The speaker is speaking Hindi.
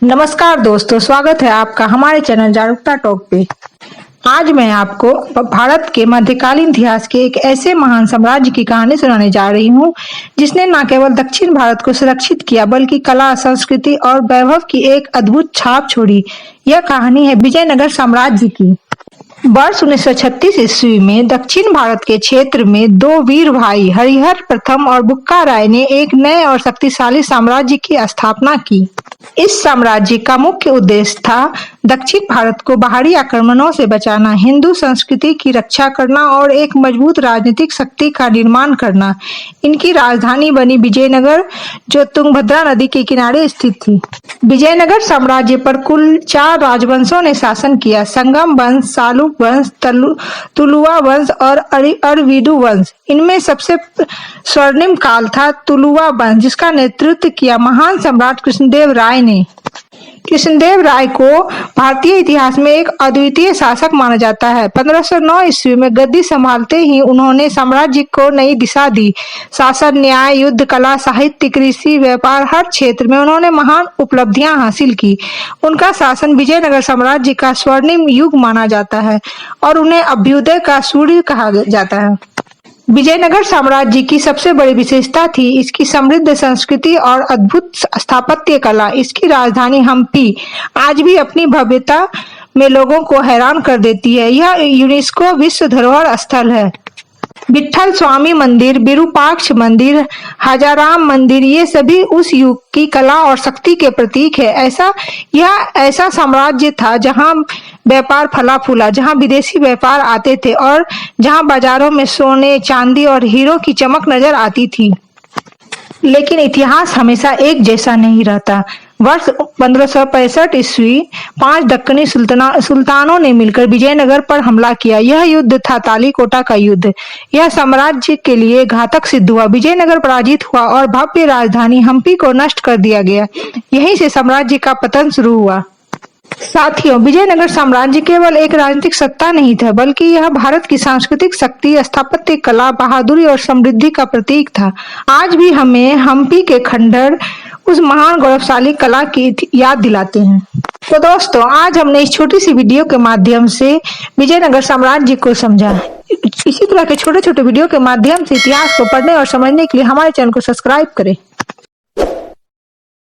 नमस्कार दोस्तों, स्वागत है आपका हमारे चैनल जागरूकता टॉक पे। आज मैं आपको भारत के मध्यकालीन इतिहास के एक ऐसे महान साम्राज्य की कहानी सुनाने जा रही हूँ जिसने न केवल दक्षिण भारत को सुरक्षित किया बल्कि कला, संस्कृति और वैभव की एक अद्भुत छाप छोड़ी। यह कहानी है विजयनगर साम्राज्य की। वर्ष 1936 ईस्वी में दक्षिण भारत के क्षेत्र में दो वीर भाई हरिहर प्रथम और बुक्का राय ने एक नए और शक्तिशाली साम्राज्य की स्थापना की। इस साम्राज्य का मुख्य उद्देश्य था दक्षिण भारत को बाहरी आक्रमणों से बचाना, हिंदू संस्कृति की रक्षा करना और एक मजबूत राजनीतिक शक्ति का निर्माण करना। इनकी राजधानी बनी विजयनगर, जो तुंगभद्रा नदी के किनारे स्थित थी। विजयनगर साम्राज्य पर कुल 4 राजवंशों ने शासन किया: संगम वंश, सालुक वंश, तुलुवा वंश और अरविदु वंश। इनमें सबसे स्वर्णिम काल था तुलुवा वंश, जिसका नेतृत्व किया महान सम्राट कृष्णदेव राय ने। कृष्णदेव राय को भारतीय इतिहास में एक अद्वितीय शासक माना जाता है। 1509 ईस्वी में गद्दी संभालते ही उन्होंने साम्राज्य को नई दिशा दी। शासन, न्याय, युद्ध कला, साहित्य, कृषि, व्यापार, हर क्षेत्र में उन्होंने महान उपलब्धियां हासिल की। उनका शासन विजयनगर साम्राज्य का स्वर्णिम युग माना जाता है और उन्हें अभ्युदय का सूर्य कहा जाता है। विजयनगर साम्राज्य की सबसे बड़ी विशेषता थी इसकी समृद्ध संस्कृति और अद्भुत स्थापत्य कला। इसकी राजधानी हम्पी आज भी अपनी भव्यता में लोगों को हैरान कर देती है। यह यूनेस्को विश्व धरोहर स्थल है। विट्ठल स्वामी मंदिर, विरूपाक्ष मंदिर, हजाराम मंदिर, ये सभी उस युग की कला और शक्ति के प्रतीक है। यह ऐसा साम्राज्य था जहां व्यापार फला फूला, जहां विदेशी व्यापार आते थे और जहां बाजारों में सोने, चांदी और हीरो की चमक नजर आती थी। लेकिन इतिहास हमेशा एक जैसा नहीं रहता। वर्ष 1565 ईस्वी 5 दक्कनी सुल्तानों ने मिलकर विजयनगर पर हमला किया। यह युद्ध था तालीकोटा का युद्ध। यह साम्राज्य के लिए घातक सिद्ध हुआ। विजयनगर पराजित हुआ और भव्य राजधानी हम्पी को नष्ट कर दिया गया। यहीं से साम्राज्य का पतन शुरू हुआ। साथियों, विजयनगर साम्राज्य केवल एक राजनीतिक सत्ता नहीं था, बल्कि यह भारत की सांस्कृतिक शक्ति, स्थापत्य कला, बहादुरी और समृद्धि का प्रतीक था। आज भी हमें हम्पी के खंडहर उस महान गौरवशाली कला की याद दिलाते हैं। तो दोस्तों, आज हमने इस छोटी सी वीडियो के माध्यम से विजयनगर साम्राज्य को समझा। इसी तरह के छोटे छोटे वीडियो के माध्यम से इतिहास को पढ़ने और समझने के लिए हमारे चैनल को सब्सक्राइब करें।